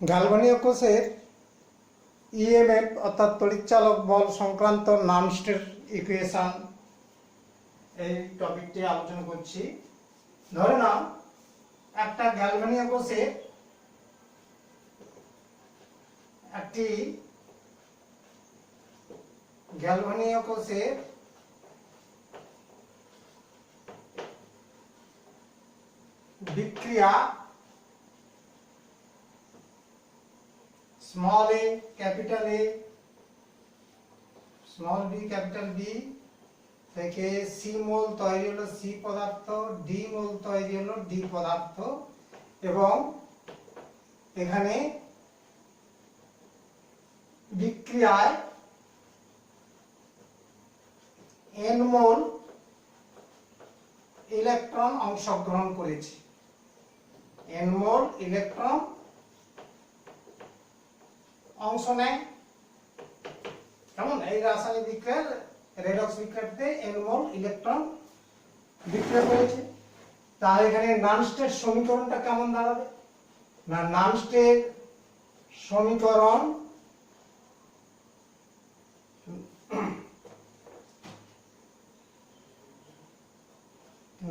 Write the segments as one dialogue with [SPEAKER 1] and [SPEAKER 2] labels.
[SPEAKER 1] গালভানীয় কোষের ইএমএফ অর্থাৎ তড়িৎচালক বল সংক্রান্ত নার্নস্টের ইকুয়েশন এই টপিকটি আলোচনা করছি। ধরে নাও একটা গ্যালভানীয় কোষে একটি গ্যালভানীয় কোষে বিক্রিয়া small A capital A small B capital B থেকে সি মোল তৈরি হলো সি পদার্থ, ডি মোল তৈরি হলো ডি পদার্থ, এবং এখানে বিক্রিয়ায় এন মোল ইলেকট্রন অংশগ্রহণ করেছে। এন মোল ইলেকট্রন অংশ নেয়। কেমন? এই রাসায়নিক বিক্রিয়ার রেডক্স বিক্রিয়াতে এন মোল ইলেকট্রন বিক্রিয়া করেছে। তাহলে এখানে নার্নস্টের সমীকরণটা কেমন দাঁড়াবে? না, নার্নস্টের সমীকরণ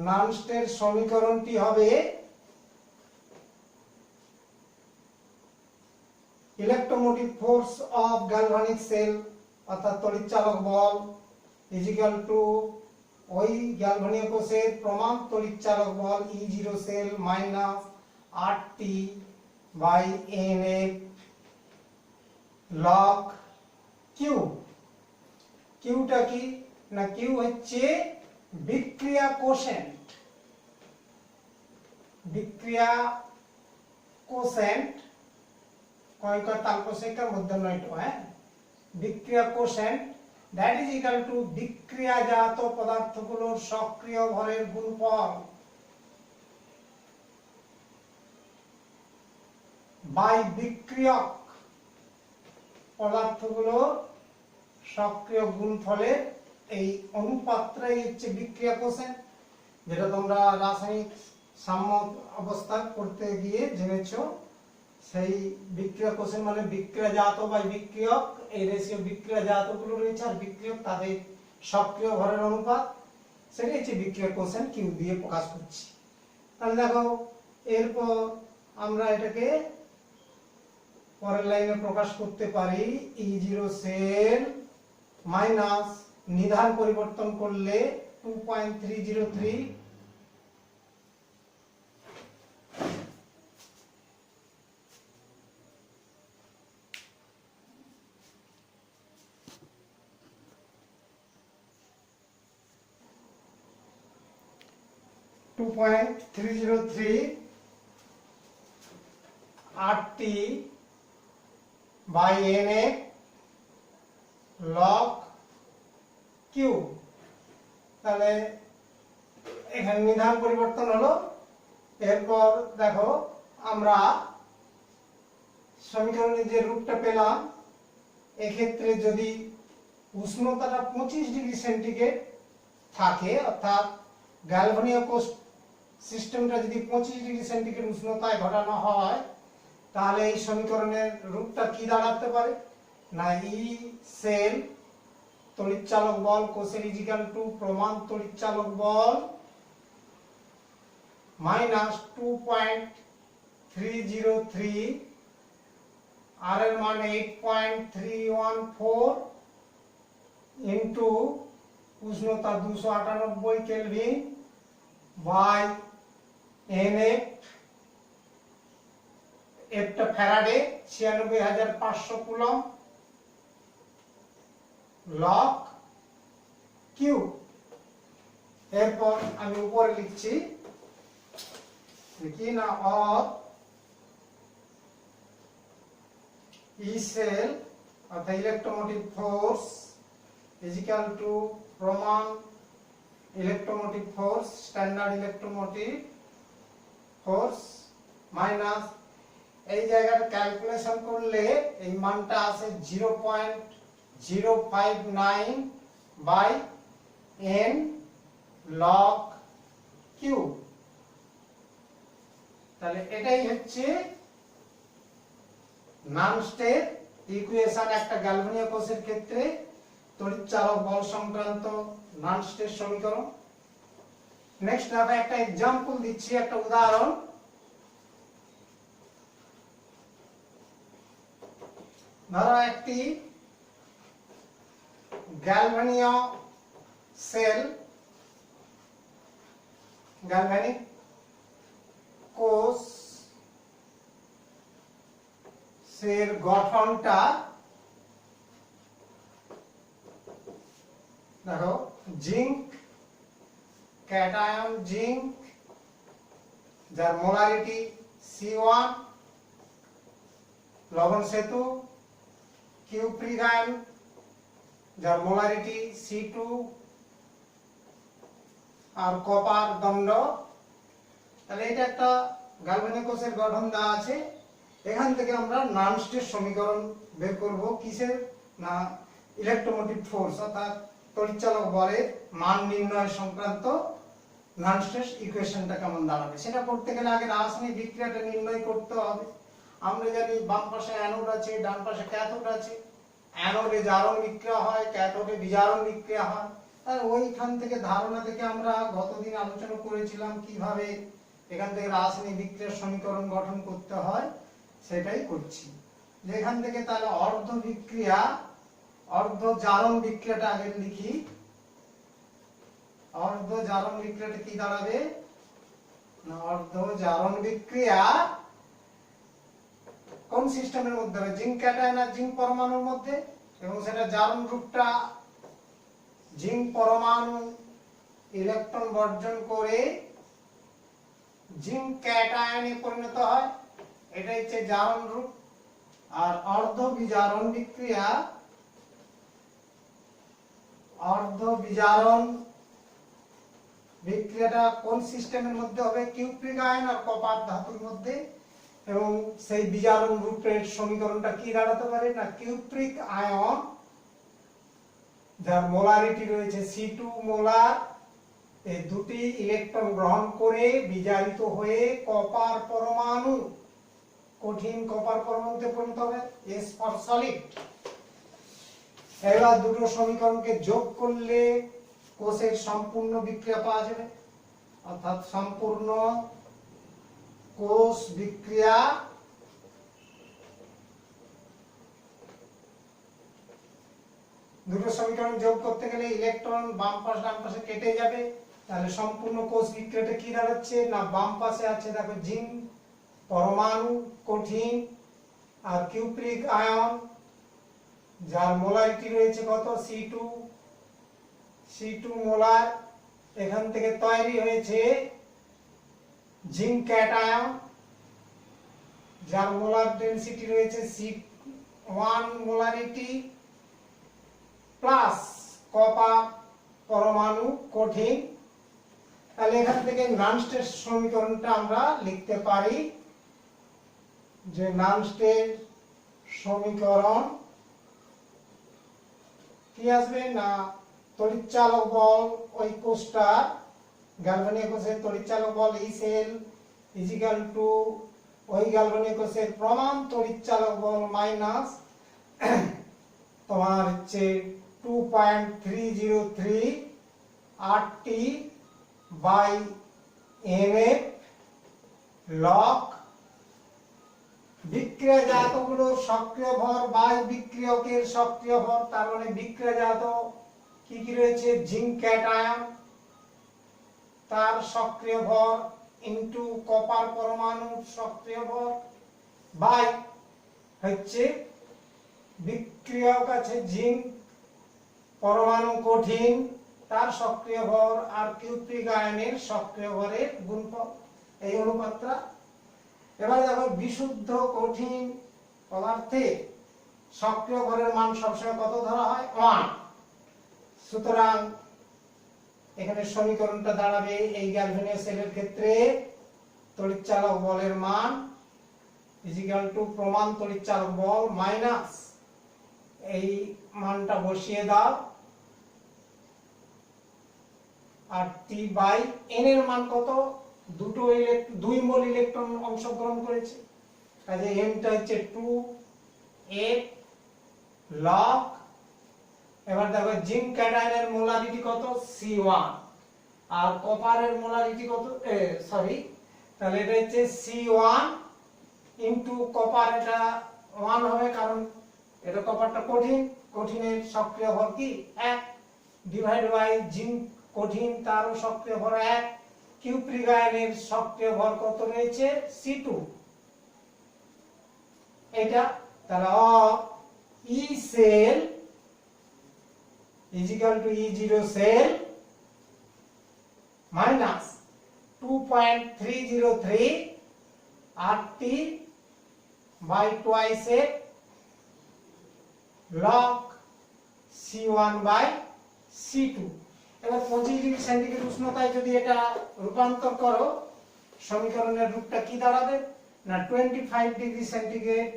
[SPEAKER 1] নার্নস্টের সমীকরণটি হবে electromotive force of galvanic cell অর্থাৎ তড়িৎচালক বল ইজিক্যাল টু ওই গ্যালভানীয় কোষের প্রমাণ তড়িৎচালক বল E0 cell minus RT by NF log Q. কিউটা কি? না, কিউ হচ্ছে বিক্রিয়া কোশেন্ট। বিক্রিয়া কোশেন্ট কয়টা তালকোষের মধ্যে নয়টো, হ্যাঁ, বিক্রিয়া quotient that is equal to বিক্রিয়াজাত পদার্থগুলোর সক্রিয় ভরের গুণফল বাই বিক্রিয়ক পদার্থগুলোর সক্রিয় গুণফলের এই অনুপাতটাই হচ্ছে বিক্রিয়া কোশেন্ট, যেটা তোমরা রাসায়নিক সাম্য অবস্থা করতে গিয়ে জেনেছো। সেই বিক্রিয়া কোশেন্ট মানে বিক্রিয়াজাত বাই বিক্রিয়ক, এই রেশিও বিক্রিয়াজাতগুলো রয়েছে আর বিক্রিয়ক তাদের সক্রিয় ভরের অনুপাত, সেটাই হচ্ছে বিক্রিয়া কোশেন্ট কিউ দিয়ে প্রকাশ করছি। তাহলে দেখো, এরপর আমরা এটাকে পরের লাইনে প্রকাশ করতে পারি E0 সেল মাইনাস নিধান পরিবর্তন করলে 2.303 RT by NA log Q। তাহলে এখানে নিধান পরিবর্তন হলো। এরপর দেখো, আমরা সমীকরণের যে রূপটা পেলাম, এক্ষেত্রে যদি উষ্ণতাটা 25 ডিগ্রি সেন্টিগ্রেড থাকে, অর্থাৎ গ্যালভানীয় কোষ সিস্টেমটা যদি 25 ডিগ্রি সেন্টিগ্রেড উষ্ণতায় ঘটানো হয়, তাহলে এই সমীকরণের রূপটা কি দাঁড়াতে পারে? না, ই সেল তড়িৎচালক বল কোষের ইজিক্যাল টু প্রমাণ তড়িৎচালক বল মাইনাস 2.303, আর এর মান 8.314 ইন্টু উষ্ণতা 298 কেলভিন বাই NF, একটা ফ্যারাডে 96,500 কুলম লগ কিউ। এরপর আমি উপরে লিখছি কি না, অফ ই সেল অর্থাৎ ইলেকট্রোমোটিভ ফোর্স ইজিক্যাল টু প্রমাণ electromotive force standard electromotive force minus, এই জায়গাটা ক্যালকুলেশন করলে এই মানটা আসে 0.059 বাই n log q। তাহলে এটাই হচ্ছে নানস্টের ইকুয়েশন একটা গ্যালভানীয় কোষের ক্ষেত্রে তড়িৎচালক বল সংক্রান্ত নানস্টের সমীকরণ। নেক্সট আমরা একটা एग्जांपल দিচ্ছি, একটা উদাহরণ। ধরো একটি গ্যালভানীয় সেল, গ্যালভানিক কোষ এর গঠনটা দেখো, জিঙ্ক ক্যাটায়ন জিঙ্ক যার মোলারিটি C1, লবণ সেতু কিউপ্রিক আয়ন যার মোলারিটি C2, আর কপার দণ্ড। তাহলে এটা একটা গালভানিক কোষের গঠন দেওয়া আছে। এখান থেকে আমরা নানস্টের সমীকরণ বের করব, কিসের না ইলেকট্রোমোটিভ ফোর্স অর্থাৎ তড়িৎচালক বলের মান নির্ণয় সংক্রান্ত নানস্টের ইকুয়েশনটা কেমন দাঁড়াবে। সেটা করতে গেলে আগে রাসায়নিক বিক্রিয়াটা নির্ণয় করতে হবে। আমরা জানি বাম পাশে অ্যানোড আছে, ডান পাশে ক্যাথোড আছে। অ্যানোডে জারণ বিক্রিয়া হয়, ক্যাথোডে বিজারণ বিক্রিয়া হয়। তাহলে ওইখান থেকে ধারণা থেকে আমরা গতদিন আলোচনা করেছিলাম কিভাবে এখান থেকে রাসায়নিক বিক্রিয়ার সমীকরণ গঠন করতে হয়, সেটাই করছি। যে এখান থেকে তাহলে অর্ধ বিক্রিয়া, অর্ধ জারণ বিক্রিয়াটা আগে লিখি। অর্ধ জারণ বিক্রিয়াটা কি দাঁড়াবে না, অর্ধ জারণ বিক্রিয়া কোন সিস্টেমের মধ্যে হবে, জিঙ্ক ক্যাটায়ন আর জিঙ্ক পরমাণুর মধ্যে, এবং সেটা জারণ রূপটা জিঙ্ক পরমাণু ইলেকট্রন বর্জন করে জিঙ্ক ক্যাটায়নে পরিণত হয়, এটা হচ্ছে জারণ রূপ। আর অর্ধ বিজারণ বিক্রিয়া, অর্ধ বিজারণ বিক্রিয়াটা কোন সিস্টেমের মধ্যে হবে, কিউপ্রিক আয়ন আর কপার ধাতুর মধ্যে। এবং সেই বিজারণ রূপের সমীকরণটা কি দাঁড়াতে পারে না, কিউপ্রিক আয়ন যার মোলারিটি রয়েছে C2 মোলার, এই দুটি ইলেকট্রন গ্রহণ করে বিজারিত হয়ে কপার পরমাণু, কঠিন কপার পরমাণুতে পরিণত হবে, S ফর সলিড। এবার দুটো সমীকরণকে যোগ করলে কোষের সম্পূর্ণ বিক্রিয়া পাওয়া যাবে, অর্থাৎ সম্পূর্ণ কোষ বিক্রিয়া দুটো সমীকরণ যোগ করতে গেলে ইলেকট্রন বাম পাশ ডান পাশে কেটে যাবে। তাহলে সম্পূর্ণ কোষ বিক্রিয়াটা কি দাঁড়াচ্ছে না, বাম পাশে আছে দেখো জিঙ্ক পরমাণু কঠিন আর কিউপ্রিক আয়ন যার মোলারিটি রয়েছে কত C2 মোলার। এখান থেকে তৈরি হয়েছে জিঙ্ক ক্যাটায়ন যার মোলার ডেনসিটি রয়েছে C1 মোলারিটি প্লাস কপার পরমাণু কঠিন। তাহলে এখান থেকে নানস্টের সমীকরণটা আমরা লিখতে পারি যে নানস্টের সমীকরণ কি আসবে না, তড়িৎচালক বল ওই কোষটার গ্যালভানিক কোষের তড়িৎচালক বল E সেল ইজিক্যাল টু ওই গ্যালভানিক কোষের প্রমাণ তড়িৎচালক বল মাইনাস তোমার হচ্ছে 2.303 RT বাই MF লগ বিক্রিয়াজাতগুলোর সক্রিয় ভর বাই বিক্রিয়কের সক্রিয় ভর। তার মানে বিক্রিয়াজাত কি কি রয়েছে, জিঙ্ক ক্যাটায়ন তার সক্রিয় ভর ইনটু কপার পরমাণুর সক্রিয় ভর বাই হচ্ছে বিক্রিয়ক আছে জিঙ্ক পরমাণু কঠিন তার সক্রিয় ভর আর কিউপ্রিক আয়নের সক্রিয় ভরের গুণফল, এই অনুপাতটা। এবার দেখো বিশুদ্ধ কঠিন পদার্থে সক্রিয় ভরের মান সবসময় কত ধরা হয়, 1। সুতরাং এখানে সমীকরণটা দাঁড়াবে এই গ্যালভানীয় সেলের ক্ষেত্রে তড়িৎচালক বলের মান ইজিক্যাল টু প্রমাণ তড়িৎচালক বল মাইনাস এই মানটা বসিয়ে দাও আর টি বাই এন এর মান কত, দুই মোল ইলেকট্রন অংশগ্রহণ করেছে, কাজে এনটা হচ্ছে 2 8 log, এবার দেখো জিঙ্ক ক্যাটায়নের মোলারিটি কত C1 আর কপারের মোলারিটি কত সরি, তাহলে এটা হচ্ছে C1 ইনটু কপার, এটা 1 হবে কারণ এটা কপারটা কঠিন, কঠিনের সক্রিয় ভর কি 1, ডিভাইড বাই জিঙ্ক কঠিন তারও সক্রিয় ভর 1, কিউপ্রিক আয়নের সক্রিয় ভর কত রয়েছে C2, এটা তাহলে E cell is equal to E0 cell minus 2.303 RT by twice a log C1 by C2। এবার 25 ডিগ্রি সেন্টিগ্রেড উষ্ণতায় যদি এটা রূপান্তর করো সমীকরণের রূপটা কি দাঁড়াবে না 25 ডিগ্রি সেন্টিগ্রেড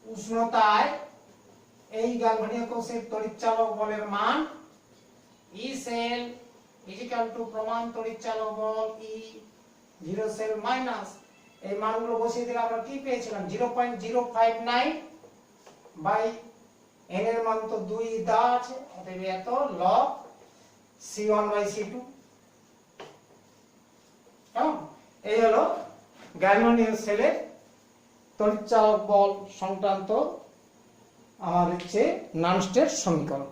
[SPEAKER 1] উষ্ণতায় এই গালভানীয় কোষের তড়িৎচালক বলের মান E cell is equal to প্রমাণ তড়িৎচালক বল E0 সেল মাইনাস এই মানগুলো বসিয়ে দিলে আমরা কি পেয়েছিলাম 0.059 বাই n এর মান তো 2 দেওয়া আছে, অতএব এত log C1 বাই C2। কেমন? এই হলো গালভানীয় সেলের তড়িৎচালক বল সংক্রান্ত আমার হচ্ছে নানস্টের সমীকরণ।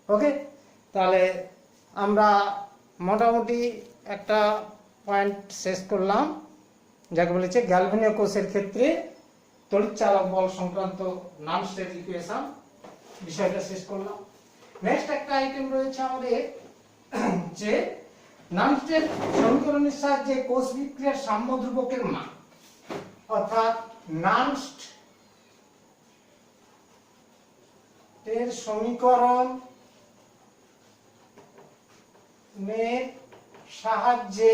[SPEAKER 1] ওকে, তাহলে আমরা মোটামুটি একটা পয়েন্ট শেষ করলাম, যাকে বলেছে গ্যালভানীয় কোষের ক্ষেত্রে তড়িৎচালক বল সংক্রান্ত নানস্টের ইকুয়েশন, বিষয়টা শেষ করলাম। নেক্সট একটা আইটেম রয়েছে আমাদের যে নানস্টের সমীকরণের সাহায্যে কোষ বিক্রিয়ার সাম্য ধ্রুবকের মান, অর্থাৎ নানস্ট এর সমীকরণ এর সাহায্যে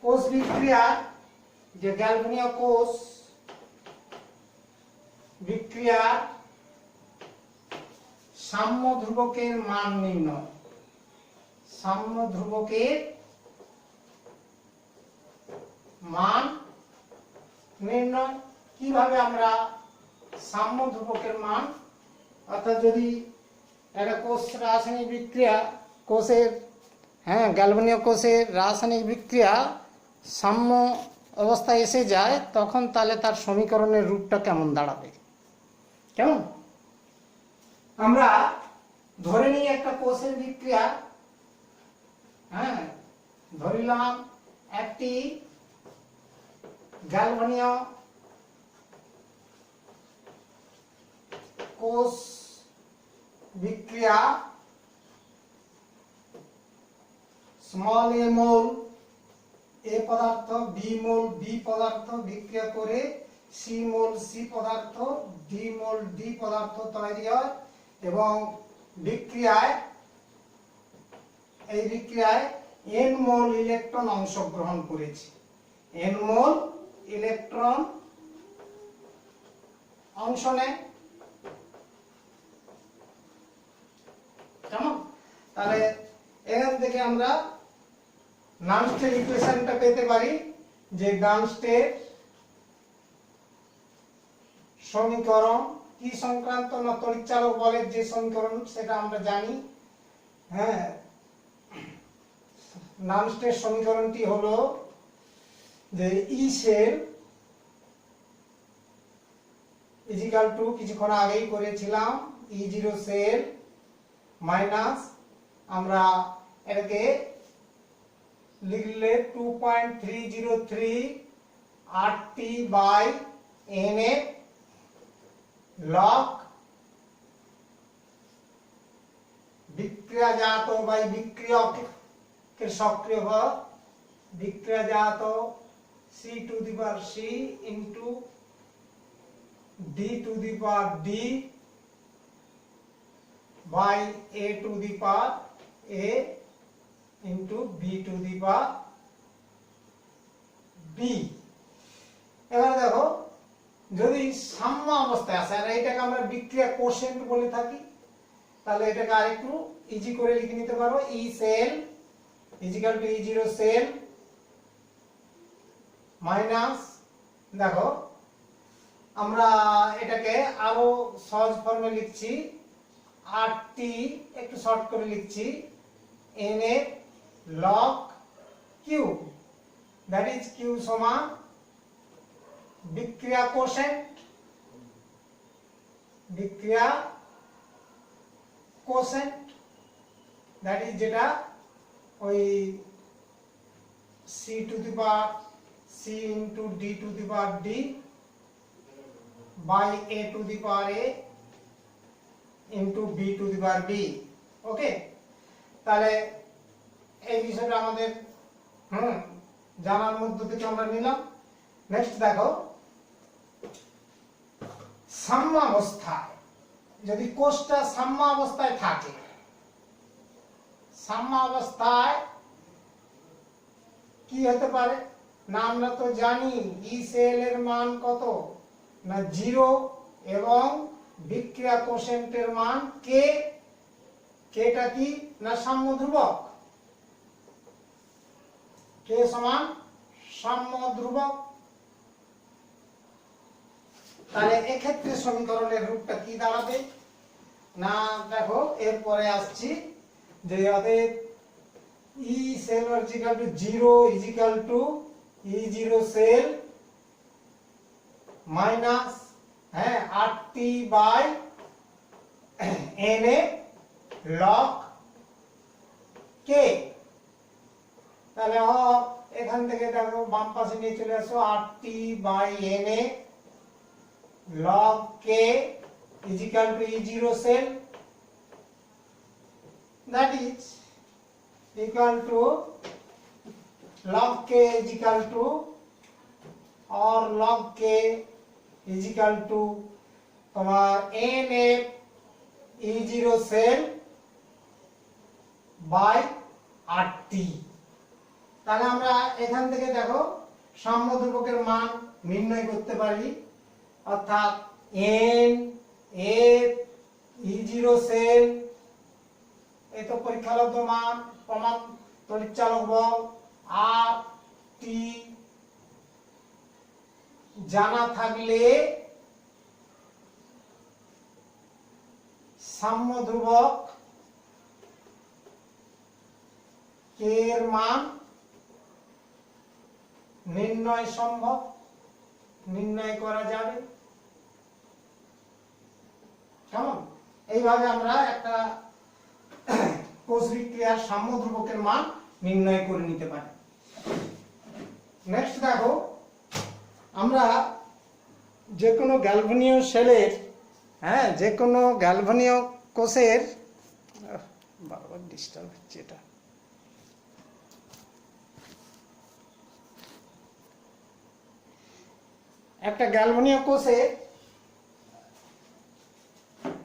[SPEAKER 1] কোষ বিক্রিয়া, যে গ্যালভানীয় কোষ বিক্রিয়া সাম্য ধ্রুবকের মান নির্ণয়, সাম্য ধ্রুবকের মান নির্ণয় কিভাবে আমরা সাম্য ধ্রুবকের মান, অর্থাৎ যদি একটা কোষ রাসায়নিক বিক্রিয়া কোষের গ্যালভানীয় কোষের রাসায়নিক বিক্রিয়া সাম্য অবস্থায় এসে যায় তখন তাহলে তার সমীকরণের রূপটা কেমন দাঁড়াবে। কেমন? আমরা ধরে নিই একটা কোষের বিক্রিয়া, ধরিলাম একটি গ্যালভানীয় কোষ বিক্রিয়া স্মল এ মোল এ পদার্থ, বি মোল বি পদার্থ বিক্রিয়া করে সি মোল সি পদার্থ, ডি মোল ডি পদার্থ তৈরি হয় এবং এই বিক্রিয়ায় এন মোল ইলেকট্রন অংশগ্রহণ করেছে, এন মোল ইলেকট্রন অংশ নেয়। কেমন? তাহলে এখান থেকে আমরা নানস্টের ইকুয়েশনটা পেতে পারি, যে নানস্টের সমীকরণ কি সংক্রান্ত না তড়িৎচালক বলের যে সমীকরণ সেটা আমরা জানি। নানস্টের সমীকরণটি হলো যে ই সেল ইজ ইকুয়াল টু, কিছুক্ষণ আগেই করেছিলাম, E0 সেল মাইনাস আমরা এটাকে লিখলে 2.303 RT বাই NA log বিক্রিয়াজাত বাই বিক্রিয়কের সক্রিয় ভর, বিক্রিয়াজাত C to the power C into D to the power D by A to the power A into B to the power B। এবার দেখো যদি সাম্য অবস্থায় আসে, আর এটাকে আমরা বিক্রিয়া কোশেন্ট বলে থাকি, তাহলে এটাকে আরেকটু ইজি করে লিখে নিতে পারো, E cell is equal to E0 cell minus, দেখো আমরা এটাকে আরো সহজ ফর্মে লিখছি, 8t একটু শর্ট করে লিখছি, na log q, that is q সমান বিক্রিয়া কোশেন্ট, that is যেটা ওই c to the power c into d to the power d by a to the power a into b to the power b। ওকে, তাহলে এই বিষয়টা আমাদের জানার মধ্য থেকে আমরা নিলাম। নেক্সট দেখো, সাম্যাবস্থায় যদি কোষটা সাম্যাবস্থায় থাকে, সাম্যাবস্থায় কি হতে পারে না, আমরা তো জানি ই সেল এর মান কত না 0 এবং বিক্রিয়া কোশেন্টের মান কে, কেটা কি না সাম্য ধ্রুবক, কে সমান সাম্য ধ্রুবক। তাহলে এক্ষেত্রে সমীকরণের রূপটা কি দাঁড়াবে না, দেখো এরপরে আসছি যে অতএব E cell equal to 0 equal to E 0 cell minus 8t by na log k। তাহলে এখান থেকে দেখো বাম পাশে নিয়ে চলে আসো, 8t by na log k is equal to E0 cell, that is equal to log k is equal to or log k is equal to তোমার na E0 cell by 8t। তাহলে আমরা এখান থেকে দেখো সাম্য ধ্রুবকের মান নির্ণয় করতে পারি, অর্থাৎ n a E0 সেল এই তো পরীক্ষালব্ধ মান, প্রমাণ তড়িৎচালক বল আর টি জানা থাকলে সাম্য ধ্রুবক কে এর মান নির্ণয় সম্ভব, নির্ণয় করা যাবে। কেমন, এইভাবে আমরা একটা কোষ বিক্রিয়ার সাম্য ধ্রুবকের মান নির্ণয় করে নিতে পারি। নেক্সট দেখো, আমরা যে কোনো গ্যালভানীয় সেলের যে কোনো গ্যালভানীয় কোষের, বারবার ডিস্টার্ব হচ্ছে এটা, একটা গ্যালভানীয় কোষে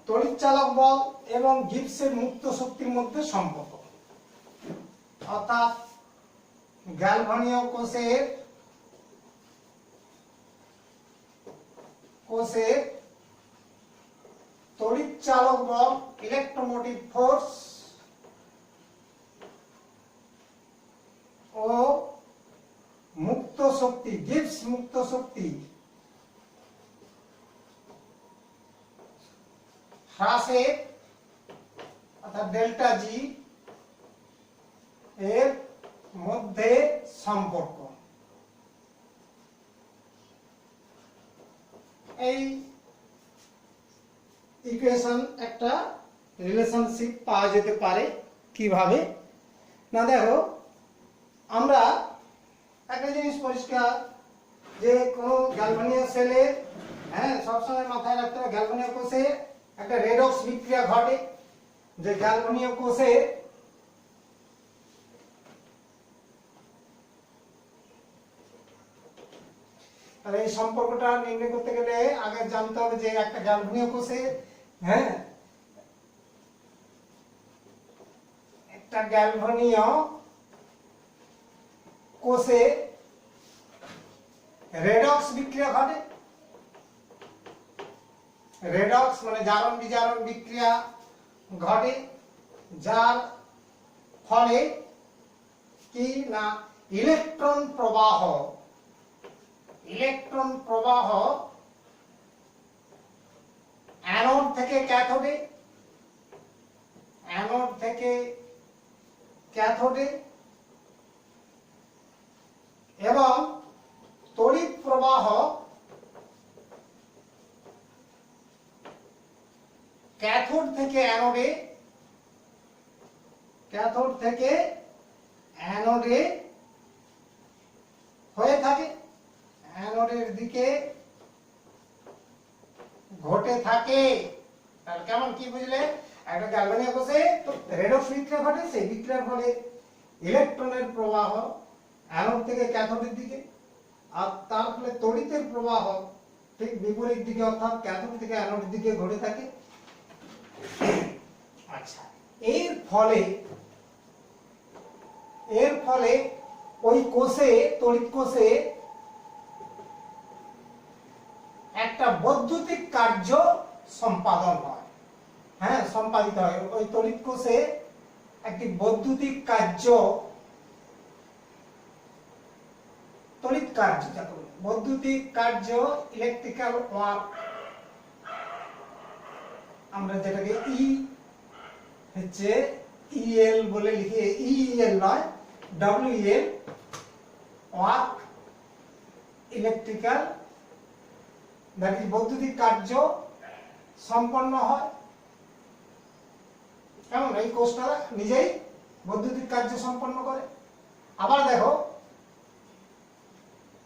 [SPEAKER 1] তড়িৎচালক বল এবং গিবসের মুক্ত শক্তির মধ্যে সম্পর্ক, অর্থাৎ গ্যালভানীয় কোষের তড়িৎচালক বল ইলেকট্রোমোটিভ ফোর্স ও মুক্ত শক্তি গিবস মুক্ত শক্তি হ্রাসের অর্থাৎ ডেল্টা জি এর মধ্যে সম্পর্ক। এই ইকুয়েশন একটা রিলেশনশিপ পাওয়া যেতে পারে কিভাবে না, দেখো আমরা একটা জিনিস পরিষ্কার যে কোনো গ্যালভানীয় সেলে সবসময় মাথায় রাখতে হবে গ্যালভানীয় কোষে একটা রেডক্স বিক্রিয়া ঘটে, যে গ্যালভানীয় কোষে আর এই সম্পর্কটা নির্ণয় করতে গেলে আগে জানতে হবে যে একটা গ্যালভানীয় কোষে একটা গ্যালভানীয় কোষে রেডক্স বিক্রিয়া ঘটে। রেডক্স মানে জারণ বিজারণ বিক্রিয়া ঘটে, যার ফলে কি না ইলেকট্রন প্রবাহ ইলেকট্রন প্রবাহ অ্যানোড থেকে ক্যাথোডে, অ্যানোড থেকে ক্যাথোডে, এবং তড়িৎ প্রবাহ ক্যাথোড থেকে অ্যানোডে, ক্যাথোড থেকে অ্যানোডে হয়ে থাকে, অ্যানোডের দিকে ঘটে থাকে। তাহলে কেমন কি বুঝলে? একটা গ্যালভানিক কোষে তো রেডক্স বিক্রিয়া ঘটে, সেই বিক্রিয়ার ফলে ইলেকট্রনের প্রবাহ অ্যানোড থেকে ক্যাথোডের দিকে, আর তার ফলে তড়িতের প্রবাহ ঠিক বিপরীত দিকে অর্থাৎ ক্যাথোড থেকে অ্যানোডের দিকে ঘটে থাকে। আচ্ছা, এর ফলে ওই কোষে, তড়িৎ কোষে একটা বৈদ্যুতিক কার্য সম্পাদন হয়, হ্যাঁ সম্পাদিত হয়। ওই তড়িৎ কোষে একটি বৈদ্যুতিক কার্য, তড়িৎ কার্য, বৈদ্যুতিক কার্য, ইলেকট্রিক্যাল ওয়ার্ক, আমরা যেটাকে ইএল বলে লিখি, ইএল নয় ডব্লিউএল, ওয়ার্ক ইলেকট্রিক্যাল, দ্যাট ইজ বৈদ্যুতিক কার্য সম্পন্ন হয়। কেমন? এই কোষটা নিজেই বৈদ্যুতিক কার্য সম্পন্ন করে। আবার দেখো,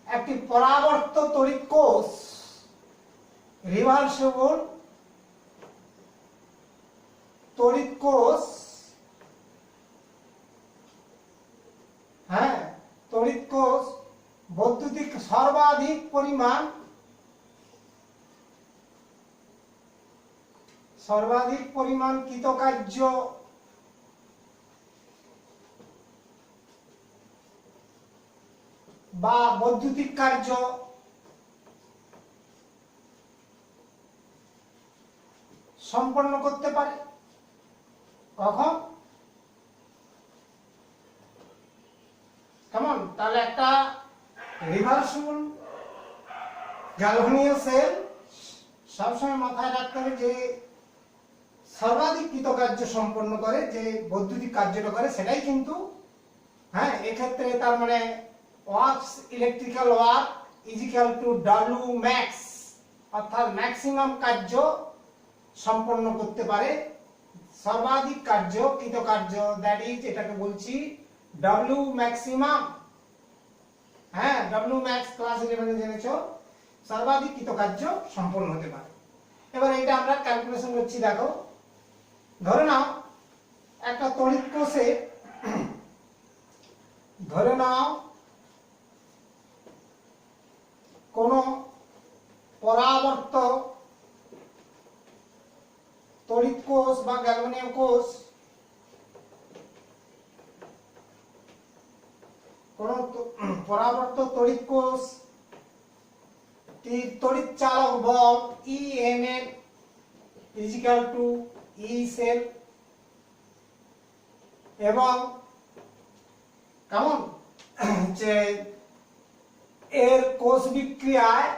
[SPEAKER 1] একটি পরাবর্ত তড়িৎ কোষ, রিভার্সিবল তড়িৎ কোষ, হ্যাঁ তড়িৎ কোষ বৈদ্যুতিক সর্বাধিক পরিমাণ কৃতকার্য বা বৈদ্যুতিক কার্য সম্পন্ন করতে পারে। কখন? কেমন? তাহলে একটা রিভার্সিবল গ্যালভানীয় সেল সবসময় মাথায় রাখতে হবে যে সর্বাধিক কৃতকার্য সম্পন্ন করে, যে বৈদ্যুতিক কার্যটা করে সেটাই কিন্তু, হ্যাঁ এক্ষেত্রে তার মানে works electrical work is equal two W max, অর্থাৎ ম্যাক্সিমাম কার্য সম্পন্ন করতে পারে, সর্বাধিক কার্য কৃতকার্য, দ্যাট ইজ এটাকে বলছি ডব্লিউ ম্যাক্সিমাম। হ্যাঁ ডব্লিউ ম্যাক্স ক্লাস 11 জেনেছো, সর্বাধিক কৃতকার্য সম্পন্ন হতে পারে। এবার এটা আমরা ক্যালকুলেশন করছি। দেখো, ধরে নাও একটা তড়িৎ কোষে, ধরে নাও কোন পরাবর্ত তড়িৎ কোষ বা গ্যালভানীয় কোষ, কোন পরাবর্ত তড়িৎ কোষ তড়িৎ চালক বল EMF is equal to E cell, এবং কেমন যে এর কোষ বিক্রিয়ায়,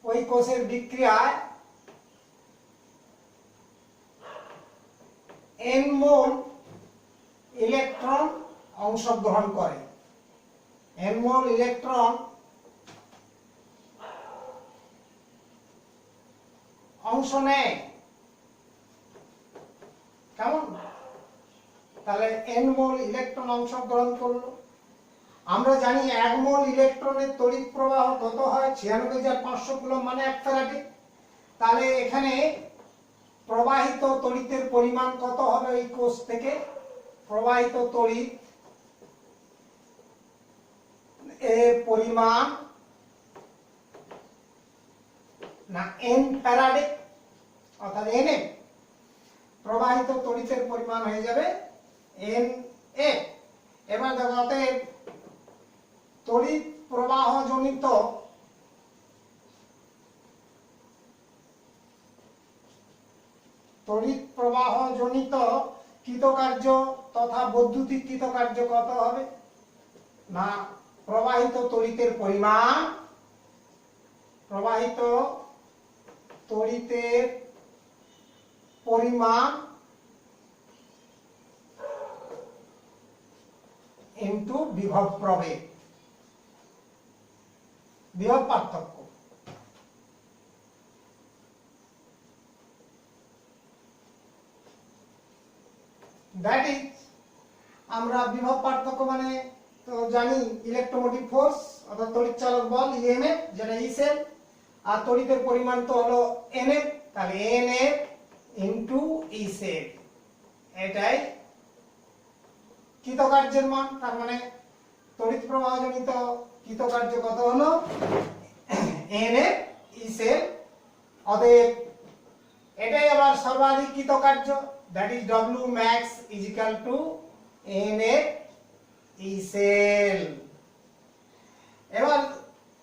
[SPEAKER 1] ওই কোষের বিক্রিয়ায় n মোল ইলেকট্রন অংশগ্রহণ করে, n মোল ইলেকট্রন অংশ নেয়। কেমন? তাহলে n মোল ইলেকট্রন অংশগ্রহণ করলো। আমরা জানি 1 মোল ইলেকট্রনের তড়িৎ প্রবাহ কত হয়? 96,500 কুলম্ব, মানে 1 ফ্যারাডে। তাহলে এখানে প্রবাহিত তড়িতের পরিমাণ কত হবে? এই কোষ থেকে প্রবাহিত তড়িৎ এর পরিমাণ না n ফ্যারাডে, অর্থাৎ nf, প্রবাহিত তড়িতের পরিমাণ হয়ে যাবে nf। এবার দেখো, অতএব তড়িৎ প্রবাহজনিত কৃতকার্য তথা বৈদ্যুতিক কৃতকার্য কত হবে? না প্রবাহিত তড়িতের পরিমাণ, প্রবাহিত তড়িতের পরিমাণ ইনটু বিভব প্রভেদ, বিভব পার্থক্য। দ্যাট ইজ, আমরা বিভব পার্থক্য মানে তো জানি ইলেকট্রোমোটিভ ফোর্স অর্থাৎ তড়িৎ চালক বল ইএমএফ, যেটা ই সেল, আর তড়িতের পরিমাণ তো হলো এনএফ, তাহলে এনএফ ইনটু ই সেল, এটাই কৃতকার্যের মান। তার মানে তড়িৎ প্রবাহজনিত কৃতকার্য কত হলো এনএফ ই সেল। অতএব এটাই আবার সর্বাধিক কৃতকার্য, that is W max is equal to NF E cell. এবার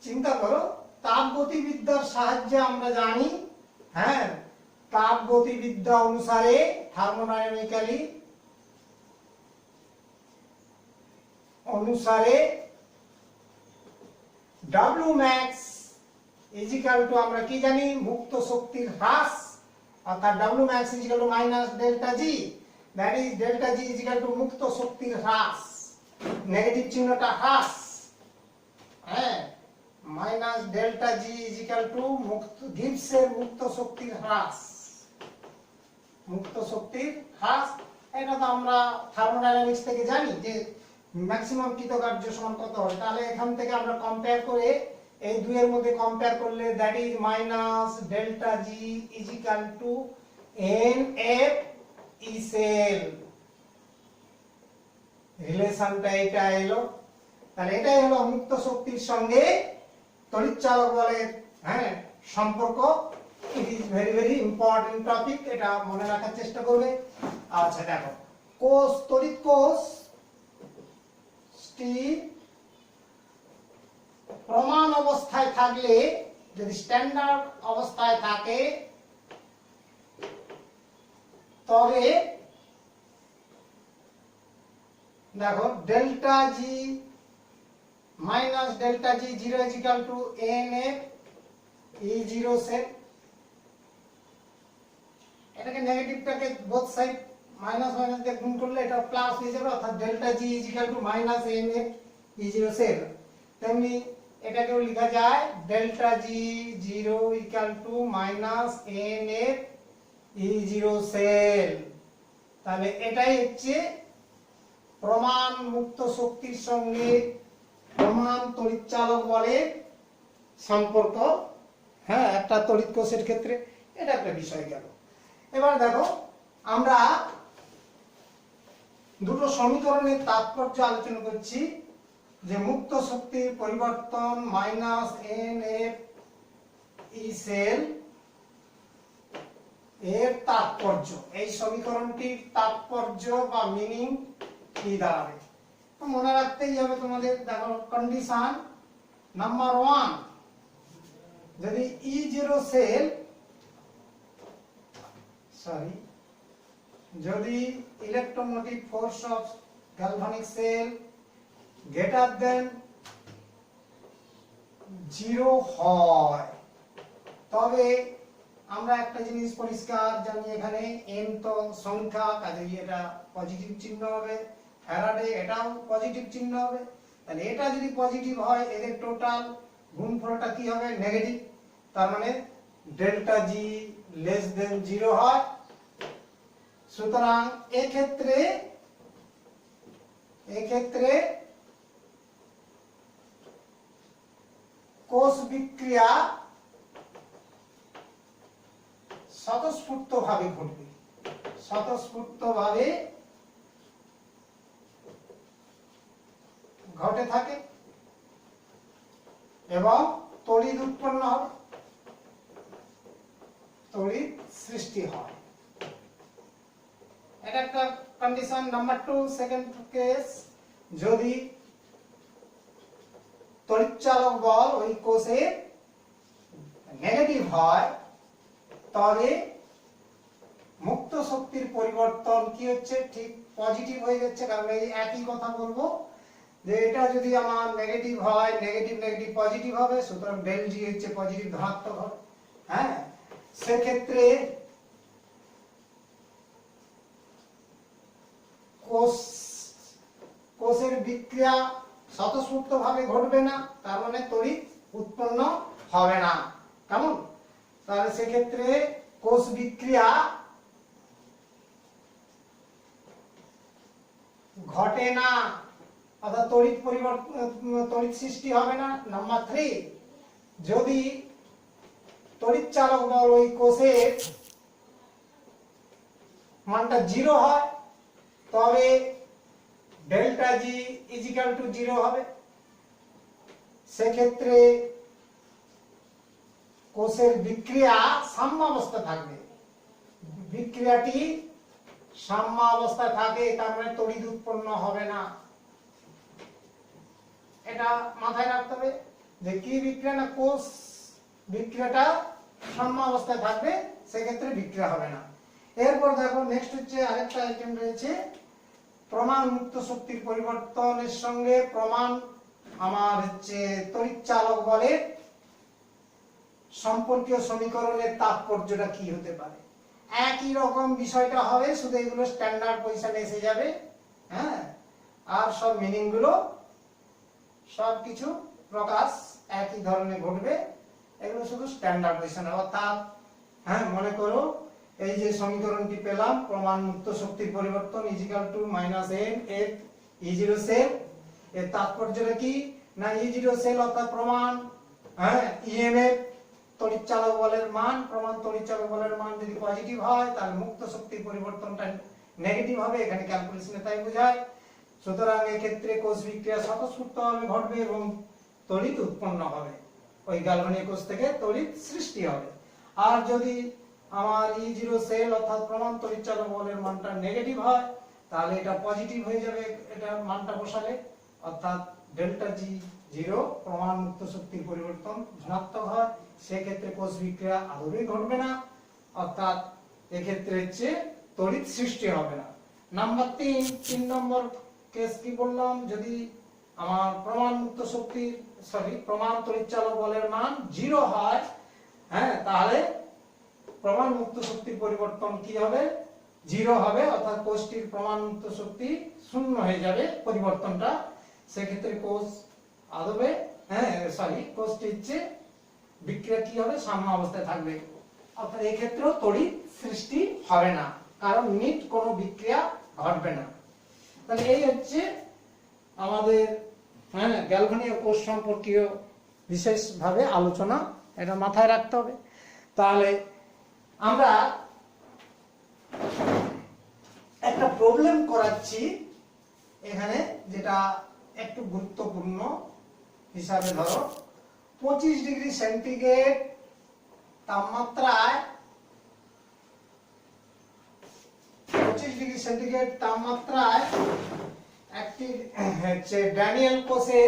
[SPEAKER 1] চিন্তা করো, তাপগতিবিদ্যার সাহায্যে আমরা জানি, হ্যাঁ, তাপগতিবিদ্যা অনুসারে থার্মোডাইনামিক্যালি অনুসারে W max is equal two, আমরা কি জানি, মুক্ত শক্তির হ্রাস, অর্থাৎ W max is equal to minus delta G, that is delta G is equal two মুক্ত শক্তির হ্রাস, নেগেটিভ চিহ্নটা হ্রাস, হ্যাঁ, minus delta G is equal two মুক্ত গিবসের মুক্ত শক্তির হ্রাস, মুক্ত শক্তির হ্রাস। এটা তো আমরা থার্মোডাইনামিক্স থেকে জানি যে ম্যাক্সিমাম কৃতকার্য সমান কত হয়। তাহলে এখান থেকে আমরা কম্পেয়ার করে এই দুইয়ের মধ্যে কম্পেয়ার করলে that is minus delta G is equal to N F E cell, রিলেশনটা এটা এলো। তাহলে এটাই হলো মুক্ত শক্তির সঙ্গে তড়িৎ চালক বলের, হ্যাঁ, সম্পর্ক। It is very very important topic, এটা মনে রাখার চেষ্টা করবে। আচ্ছা দেখো, কোষ, তড়িৎ কোষ প্রমাণ অবস্থায় থাকলে, যদি স্ট্যান্ডার্ড অবস্থায় থাকে, তবে দেখো delta G minus delta G zero is equal to N F E zero cell. এটাকে নেগেটিভটাকে বোথ সাইড মাইনাস মাইনাস দিয়ে গুণ করলে এটা প্লাস হয়ে যাবে, অর্থাৎ delta G is equal to minus N F E zero cell. তেমনি এটাকেও লেখা যায় delta G zero equal to minus N F E zero cell. তাহলে এটাই হচ্ছে প্রমাণ মুক্ত শক্তির সঙ্গে প্রমাণ তড়িৎ চালক বলের সম্পর্ক, হ্যাঁ, একটা তড়িৎ কোষের ক্ষেত্রে। এটা একটা বিষয় গেল। এবার দেখো, আমরা দুটো সমীকরণের তাৎপর্য আলোচনা করছি, যে মুক্ত শক্তির পরিবর্তন minus N F E cell এর তাৎপর্য, এই সমীকরণটির তাৎপর্য বা মিনিং কি দাঁড়াবে তো মনে রাখতেই হবে তোমাদের। দেখো, কন্ডিশন নাম্বার 1, যদি ই জিরো সেল, সরি, যদি electromotive force of galvanic sell greater than 0 হয়, তবে আমরা একটা জিনিস পরিষ্কার জানি, এখানে n তো সংখ্যা, কাজেই এটা পজিটিভ চিহ্ন হবে। ফ্যারাডে এটাও পজিটিভ চিহ্ন হবে। তাহলে এটা যদি পজিটিভ হয়, এদের টোটাল গুণফলটা কি হবে? নেগেটিভ। তার মানে ডেল্টা জি লেস দেন 0 হয়। সুতরাং এক্ষেত্রে কোষ বিক্রিয়া স্বতঃস্ফূর্তভাবে ঘটবে, স্বতঃস্ফূর্তভাবে ঘটে থাকে এবং তড়িৎ উৎপন্ন হবে, তড়িৎ সৃষ্টি হয়। এটা একটা কন্ডিশন। নাম্বার 2, সেকেন্ড কেস, যদি তড়িৎচালক বল ওই কোষে নেগেটিভ হয়, তবে মুক্ত শক্তির পরিবর্তন কি হচ্ছে? ঠিক পজিটিভ হয়ে যাচ্ছে। কারণ এই একই কথা বলবো যে এটা যদি আমার নেগেটিভ হয়, নেগেটিভ নেগেটিভ পজিটিভ হবে, সুতরাং ডেল জি হচ্ছে পজিটিভ ধনাত্মক হবে। হ্যাঁ, সেক্ষেত্রে কোষের বিক্রিয়া স্বতঃস্ফূর্ত ভাবে ঘটবে না, তার মানে তড়িৎ উৎপন্ন হবে না। কেমন? তাহলে সেক্ষেত্রে কোষ বিক্রিয়া ঘটে না, অর্থাৎ তড়িৎ তড়িৎ সৃষ্টি হবে না। নাম্বার 3, যদি তড়িৎ চালক বল ওই কোষের মানটা 0 হয়, তবে ডেল্টা জি ইজিক্যাল টু 0 হবে। সেক্ষেত্রে কোষের বিক্রিয়া সাম্যাবস্থা থাকবে। বিক্রিয়াটি সাম্যাবস্থায় থাকে, তার মানে তড়িৎ উৎপন্ন হবে না। এটা মাথায় রাখতে হবে যে কি বিক্রিয়া না, কোষ বিক্রিয়াটা সাম্যাবস্থায় থাকবে, সেক্ষেত্রে বিক্রিয়া হবে না। এরপর দেখো নেক্সট হচ্ছে আরেকটা আইটেম রয়েছে, প্রমাণ মুক্ত শক্তির পরিবর্তনের সঙ্গে প্রমাণ আমার হচ্ছে তড়িৎ চালক বলের সম্পর্কীয় সমীকরণের তাৎপর্যটা কি হতে পারে। একই রকম বিষয়টা হবে, শুধু এগুলো স্ট্যান্ডার্ড পজিশনে এসে যাবে। হ্যাঁ, আর সব মিনিং গুলো সবকিছু প্রকাশ একই ধরনের ঘটবে, এগুলো শুধু স্ট্যান্ডার্ড পজিশনে। অর্থাৎ হ্যাঁ, মনে করো এই যে সমীকরণটি পেলাম, প্রমাণ মুক্ত শক্তির পরিবর্তন equal to minus N F ই0 সেল। এর তাৎপর্যটা কি না, ই0 সেল অর্থাৎ প্রমাণ, হ্যাঁ, ইএমএফ তড়িৎ চালক বলের মান, প্রমাণ তড়িৎ চালক বলের মান যদি পজিটিভ হয়, তাহলে মুক্ত শক্তির পরিবর্তনটা নেগেটিভ হবে, এখানে ক্যালকুলেশনে তাই বোঝায়। সুতরাং এই ক্ষেত্রে কোষ বিক্রিয়া স্বতঃস্ফূর্তভাবে ঘটবে এবং তড়িৎ উৎপন্ন হবে, ওই গ্যালভানিক কোষ থেকে তড়িৎ সৃষ্টি হবে। আর যদি আমার ই0 সেল অর্থাৎ প্রমাণ তড়িৎ চালক বলের মানটা নেগেটিভ হয়, তাহলে এটা পজিটিভ হয়ে যাবে, এটা মানটা বসালে, অর্থাৎ ডেল্টা জি 0 প্রমাণ মুক্ত শক্তির পরিবর্তন ধনাত্মক হয়, সেক্ষেত্রে কোষ বিক্রিয়া আদৌই ঘটবে না, অর্থাৎ এক্ষেত্রে হচ্ছে তড়িৎ সৃষ্টি হবে না। নাম্বার 3 নম্বর কেস কি বললাম, যদি আমার প্রমাণ মুক্ত শক্তির প্রমাণ তড়িৎ চালক বলের মান 0 হয়, হ্যাঁ, তাহলে প্রমাণ মুক্ত শক্তির পরিবর্তন কি হবে, 0 হবে, অর্থাৎ কোষটির প্রমাণ মুক্ত শক্তি 0 হয়ে যাবে পরিবর্তনটা। সেক্ষেত্রে কোষ আদবে কোষটি হচ্ছে বিক্রিয়া কি হবে, সাম্য অবস্থায় থাকবে, অর্থাৎ এই ক্ষেত্রেও তড়িৎ সৃষ্টি হবে না, কারণ নিট কোনো বিক্রিয়া ঘটবে না। তাহলে এই হচ্ছে আমাদের গ্যালভানীয় কোষ সম্পর্কীয় বিশেষভাবে আলোচনা, এটা মাথায় রাখতে হবে। তাহলে আমরা একটা প্রবলেম করাচ্ছি এখানে, যেটা একটু গুরুত্বপূর্ণ হিসাবে ধরো 25 ডিগ্রি সেন্টিগ্রেড তাপমাত্রায় 25 ডিগ্রি সেন্টিগ্রেড তাপমাত্রায় একটি হচ্ছে ড্যানিয়েল কোষে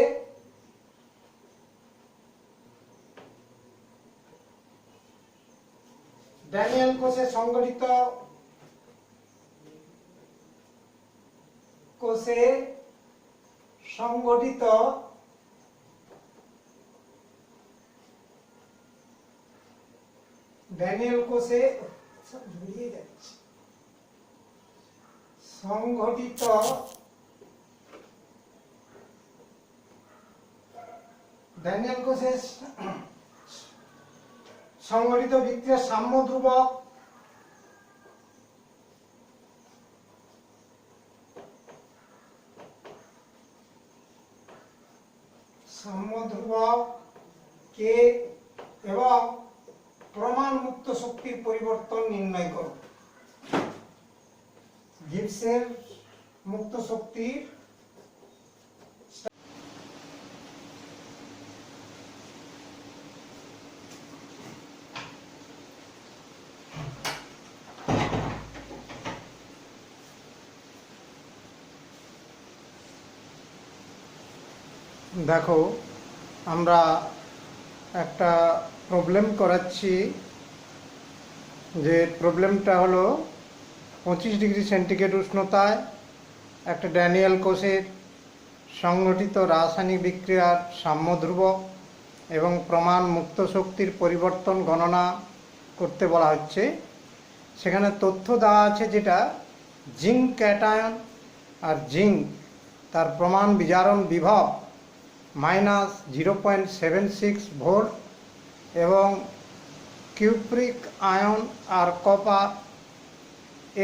[SPEAKER 1] সংগঠিত ড্যানিয়েল কোষে সংগঠিত বিক্রিয়া সাম্য ধ্রুবক কে এবং প্রমাণ মুক্ত শক্তির পরিবর্তন নির্ণয় করো। গিবসের মুক্ত শক্তির দেখো, আমরা একটা প্রবলেম করাচ্ছি, যে প্রবলেমটা হলো 25 ডিগ্রি সেন্টিগ্রেড উষ্ণতায় একটা ড্যানিয়েল কোষের সংগঠিত রাসায়নিক বিক্রিয়ার সাম্য ধ্রুবক এবং প্রমাণ মুক্ত শক্তির পরিবর্তন গণনা করতে বলা হচ্ছে। সেখানে তথ্য দেওয়া আছে যেটা জিঙ্ক ক্যাটায়ন আর জিঙ্ক তার প্রমাণ বিজারণ বিভব -0.76 ভোল্ট এবং কিউপ্রিক আয়ন আর কপার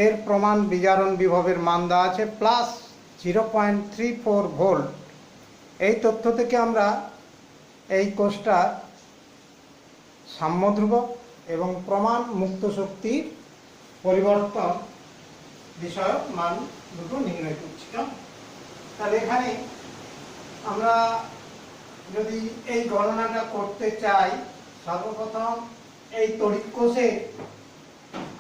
[SPEAKER 1] এর প্রমাণ বিজারণ বিভবের মান দেওয়া আছে +0.34 ভোল্ট। এই তথ্য থেকে আমরা এই কোষটার সাম্য ধ্রুবক এবং প্রমাণ মুক্ত শক্তির পরিবর্তন বিষয়ক মান দুটো নির্ণয় করছি। তাহলে এখানে আমরা যদি এই গণনাটা করতে চাই, সর্বপ্রথম এই তড়িৎ কোষে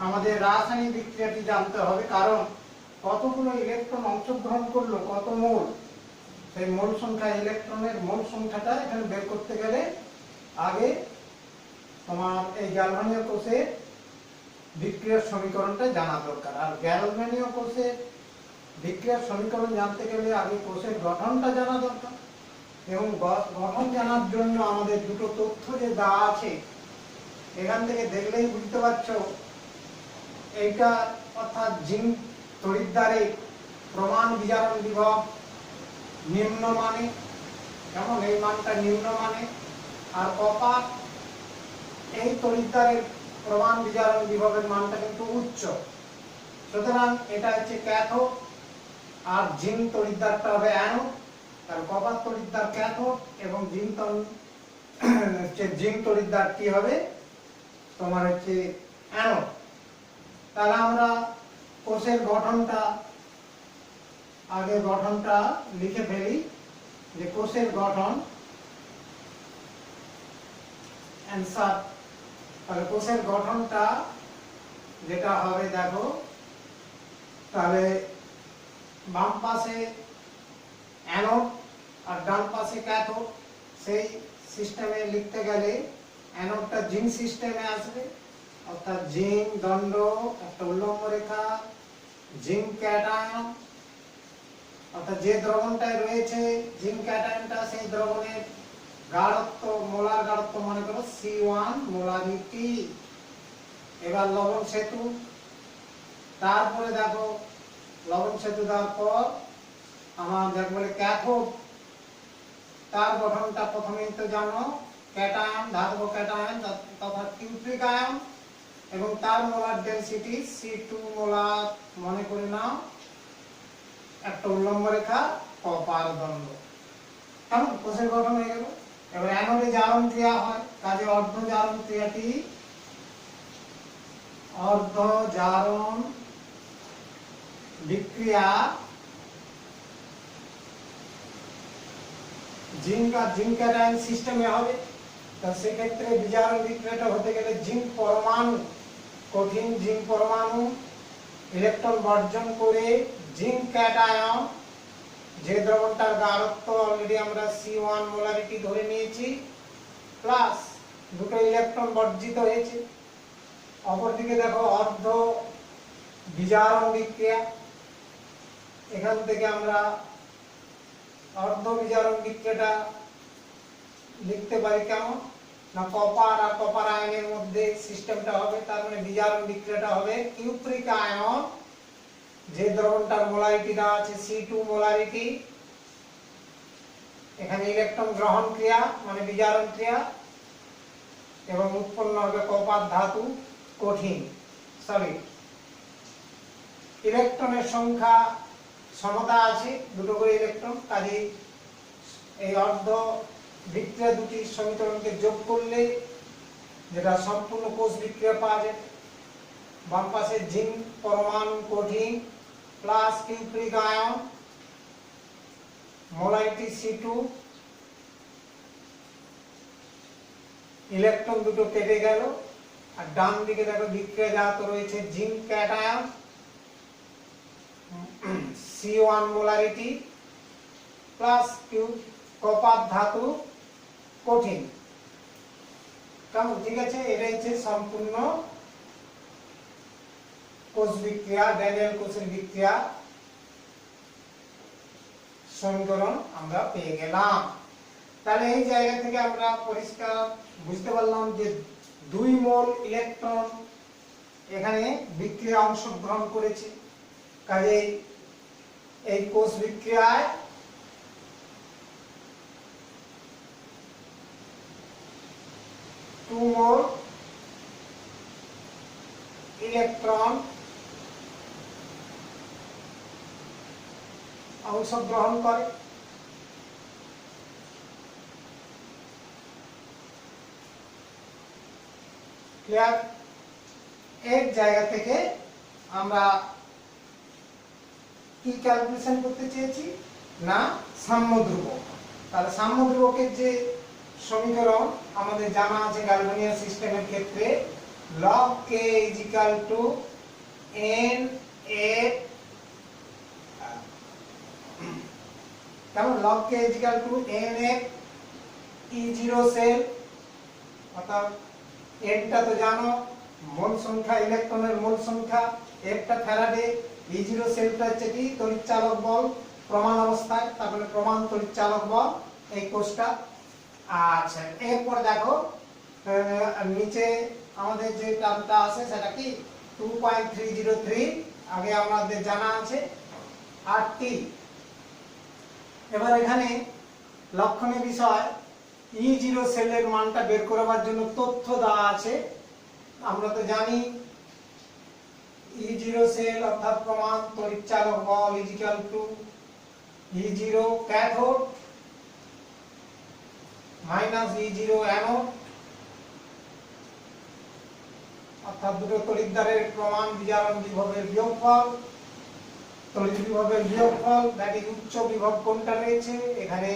[SPEAKER 1] আমাদের রাসায়নিক বিক্রিয়াটি জানতে হবে, কারণ কতগুলো ইলেকট্রন অংশগ্রহণ করলো, কত মোল, সেই মোল সংখ্যা, ইলেকট্রনের মোল সংখ্যাটা এখানে বের করতে গেলে আগে তোমার এই গ্যালভানীয় কোষে বিক্রিয়ার সমীকরণটা জানা দরকার। আর গ্যালভানীয় কোষে বিক্রিয়ার সমীকরণ জানতে গেলে আগে কোষের গঠনটা জানা দরকার, এবং গঠন জানার জন্য আমাদের দুটো তথ্য যে দেওয়া আছে এখান থেকে দেখলেই বুঝতে পারছো এইটা, অর্থাৎ জিঙ্ক তড়িৎদ্বারে প্রমাণ বিজারণ বিভব নিম্নমানে, কেমন এই মানটা নিম্নমানে, আর কপার এই তড়িৎদ্বারের প্রমাণ বিজারণ বিভবের মানটা কিন্তু উচ্চ। সুতরাং এটা হচ্ছে ক্যাথোড আর জিঙ্ক তড়িৎদ্বারটা হবে অ্যানোড, আর কপার তড়িৎদ্বার ক্যাথোড এবং জিঙ্ক তড়িৎদ্বারটি হবে তোমার হচ্ছে অ্যানোড। তাহলে আমরা কোষের গঠনটা আগে লিখে ফেলি, যে কোষের গঠন অ্যান্সার। তাহলে কোষের গঠনটা যেটা হবে দেখো, তাহলে বাম পাশে অ্যানোড আর ডান পাশে ক্যাথোড, সেই সিস্টেমে লিখতে গেলে অ্যানোডটা জিঙ্ক সিস্টেমে আসবে, অর্থাৎ জিঙ্ক দণ্ড একটা উল্লম্ব রেখা, জিঙ্ক ক্যাটায়ন, অর্থাৎ যে দ্রবণটায় রয়েছে জিঙ্ক ক্যাটায়নটা সেই দ্রবণের গাঢ়ত্ব, মোলার গাঢ়ত্ব মনে করো C1 মোলারিটি। এবার লবণ সেতু, তারপরে দেখো লবণ সেতু দেওয়ার পর আমার যাকে বলে ক্যাথোড, তার গঠনটা প্রথমেই তো জানো, ক্যাটায়ন, ধাতব ক্যাটায়ন তথা কিউপ্রিক আয়ন, এবং তার মোলার ডেনসিটি C2 মোলার মনে করে নাও, একটা উল্লম্ব রেখা, কপার দণ্ড। কেমন কোষের গঠন হয়ে গেল। এবার অ্যানোডে জারণ ক্রিয়া হয়, কাজে অর্ধ জারণ ক্রিয়াটি, অর্ধ জারণ বিক্রিয়া জিঙ্ক আর জিঙ্ক ক্যাটায়ন সিস্টেমে হবে। তো সেক্ষেত্রে বিজারণ বিক্রিয়াটা হতে গেলে জিঙ্ক পরমাণু, কঠিন জিঙ্ক পরমাণু ইলেকট্রন বর্জন করে জিঙ্ক ক্যাটায়ন, যে দ্রবণটার গাঢ়ত্ব অলরেডি আমরা C1 মোলারিটি ধরে নিয়েছি, প্লাস দুটো ইলেকট্রন বর্জিত হয়েছে। অপরদিকে দেখো অর্ধ বিজারণ বিক্রিয়া, এখান থেকে আমরা অর্ধ বিজারণ বিক্রিয়াটা লিখতে পারি কেমন না, কপার আর কপার আয়নের মধ্যে সিস্টেমটা হবে, তার মানে বিজারণ বিক্রিয়াটা হবে কিউপ্রিক আয়ন, যে দ্রবণটার মোলারিটি দেওয়া আছে C2 মোলারিটি, এখানে ইলেকট্রন গ্রহণ ক্রিয়া মানে বিজারণ ক্রিয়া, এবং উৎপন্ন হবে কপার ধাতু, কঠিন সলিড। ইলেকট্রনের সংখ্যা সমতা আছে, দুটো করে ইলেকট্রন, কাজে এই অর্ধ বিক্রিয়া দুটি সমীকরণকে যোগ করলে যেটা সম্পূর্ণ কোষ বিক্রিয়া পাওয়া যায়। বাম পাশে জিঙ্ক পরমাণু কঠিন plus cupric ion, molarity C2, electron দুটো কেটে গেল, আর ডান দিকে দেখো বিক্রিয়া জাত রয়েছে zinc cation C1 molarity plus copper ধাতু কঠিন। কেমন ঠিক আছে, এটা হচ্ছে সম্পূর্ণ কোষ বিক্রিয়া, ড্যানিয়েল কোষের বিক্রিয়া সমীকরণ আমরা পেয়ে গেলাম। তাহলে এই জায়গা থেকে আমরা পরিষ্কার বুঝতে পারলাম যে 2 মোল ইলেকট্রন এখানে বিক্রিয়া অংশগ্রহণ করেছে। কাজেই এই কোষ বিক্রিয়ায় টু মোল ইলেকট্রন অংশগ্রহণ করে। ক্লিয়ার? এক জায়গা থেকে আমরা কি ক্যালকুলেশন করতে চেয়েছি না সাম্য ধ্রুবক। তাহলে সাম্য ধ্রুবকের যে সমীকরণ আমাদের জানা আছে গ্যালভানিয়াস সিস্টেমের ক্ষেত্রে log k n a কেমন log k n a E0 cell, অর্থাৎ n টা তো জানো মোল সংখ্যা, ইলেকট্রনের মোল সংখ্যা, একটা ফ্যারাডে, E0 সেলটা হচ্ছে কি তড়িৎচালক বল প্রমাণ অবস্থায়, তারপরে প্রমাণ তড়িৎচালক বল এই কোষটা। আচ্ছা, এরপর দেখো নিচে আমাদের যে টার্মটা আছে সেটা কি 2.303 আগে আমাদের জানা আছে RT। এবার এখানে লক্ষণীয় বিষয় E0 সেলের মানটা বের করার জন্য তথ্য দেওয়া আছে। আমরা তো জানি E0 সেল অর্থাৎ প্রমাণ তড়িৎচালক বল E0 cathode minus E0 anode, অর্থাৎ দুটো তড়িৎদ্বারের প্রমাণ বিজারণ বিভবের বিয়োগফল, তড়িৎ বিভবের বিয়োগফল দ্যাট ইজ উচ্চ বিভব কোনটা রয়েছে এখানে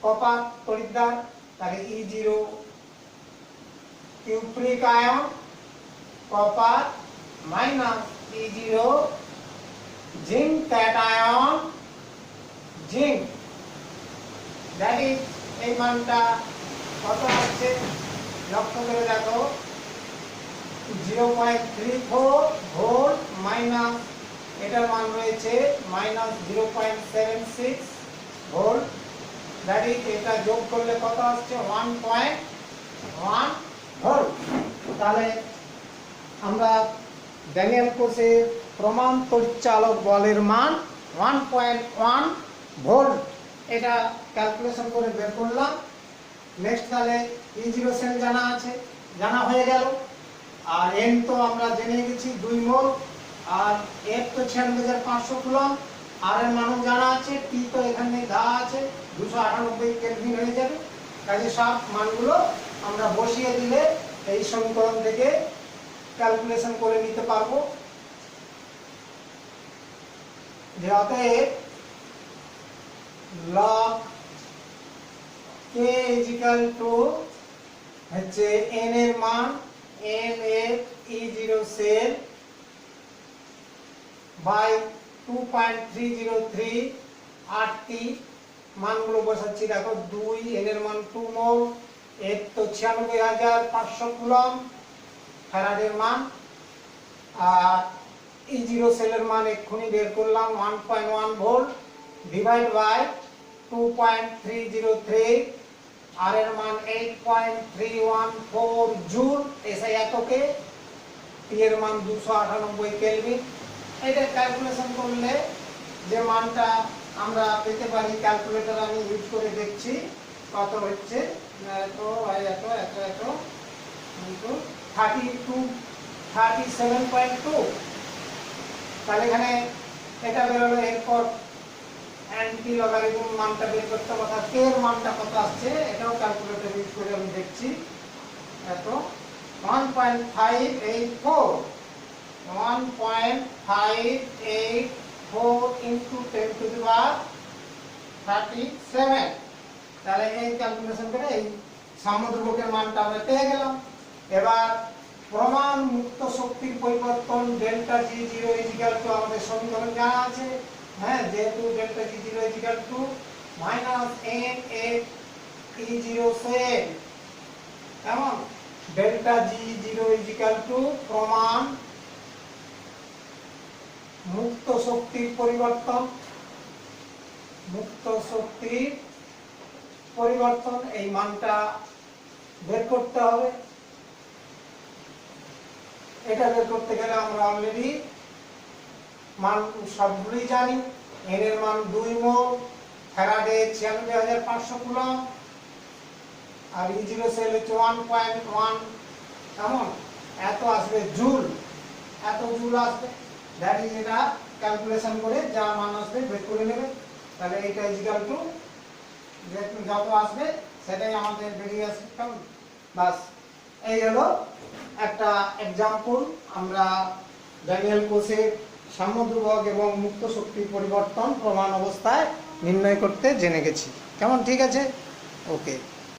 [SPEAKER 1] কপার তড়িৎদ্বার, তাহলে E0 cupric ion copper minus E0 zinc cation zinc, that is এই মানটা কত আসছে লক্ষ্য করে দেখো 0.34 ভোল্ট মাইনাস এটার মান রয়েছে মাইনাস 0.76 ভোল্ট, দ্যাট ইজ এটা যোগ করলে কত আসছে 1.1 ভোল্ট। তাহলে আমরা ড্যানিয়েল কোষের প্রমাণ তড়িৎচালক বলের মান 1.1 ভোল্ট এটা ক্যালকুলেশন করে বের করলাম। নেক্সট তাহলে E0 সেল জানা আছে, জানা হয়ে গেল। আর n তো আমরা জেনে গেছি 2 মোল, আর f তো 96,500 কুলম্ব, আর এর মান জানা আছে, t তো এখানে দেওয়া আছে 298 কেলভিন হয়ে যাবে। কাজে সব মানগুলো আমরা বসিয়ে দিলে এই সমীকরণ থেকে ক্যালকুলেশন করে নিতে পারবো। যে অতএব log k হচ্ছে n এর মান n এর E0 সেল বাই 2.303 RT মানগুলো বসাচ্ছি। দেখো 2 n এর মান 2 মোল, f তো 96,500 কুলম্ব ফ্যারাডের মান, আর E0 সেলের মান এক্ষুনি বের করলাম 1.1 ভোল্ট ডিভাইড বাই 2.303, আর এর মান 8.314 জুল এসআই এককে, টি এর মান 298 কেলভিন। এটা ক্যালকুলেশন করলে যে মানটা আমরা পেতে পারি, ক্যালকুলেটর আমি ইউজ করে দেখছি কত হচ্ছে, এত 37.2, তাহলে এখানে এটা বেরোলো। এরপর অ্যান্টি লগারিদম মানটা বের করতে হবে, অর্থাৎ k এর মানটা কত আসছে এটাও ক্যালকুলেটর ইউজ করে আমি দেখছি। এত 1.584 ইনটু 10⁻37, তাহলে এই ক্যালকুলেশন করে এই সাম্য ধ্রুবকের মানটা আমরা পেয়ে গেলাম। এবার প্রমাণ মুক্ত শক্তির পরিবর্তন ডেল্টা G0 ইকুয়াল টু আমাদের সমীকরণ জানা আছে, হ্যাঁ, যেহেতু delta G0 equal to minus n E0 cell, কেমন ডেল্টা G0 ইকুয়াল টু প্রমাণ মুক্ত শক্তির পরিবর্তন মুক্ত শক্তির পরিবর্তন, এই মানটা বের করতে হবে। এটা বের করতে গেলে আমরা অলরেডি মান সবগুলি জানি। এন এর মান 2 মোল, ফ্যারাডে 96,500 কুলম্ব, আর E0 সেল হচ্ছে 1.1, কেমন এত আসবে জুল, এত জুল আসবে। দ্যাট ইজ, এটা ক্যালকুলেশন করে যা মান আসবে বের করে নেবে। তাহলে এটা ইজিক্যাল টু যত আসবে সেটাই আমাদের বেরিয়ে আসবে, কেমন। বাস, এই হলো একটা এক্সাম্পল। আমরা ড্যানিয়েল কোষের সাম্য ধ্রুবক এবং মুক্ত শক্তির পরিবর্তন প্রমাণ অবস্থায় নির্ণয় করতে জেনে গেছি, কেমন, ঠিক আছে, ওকে।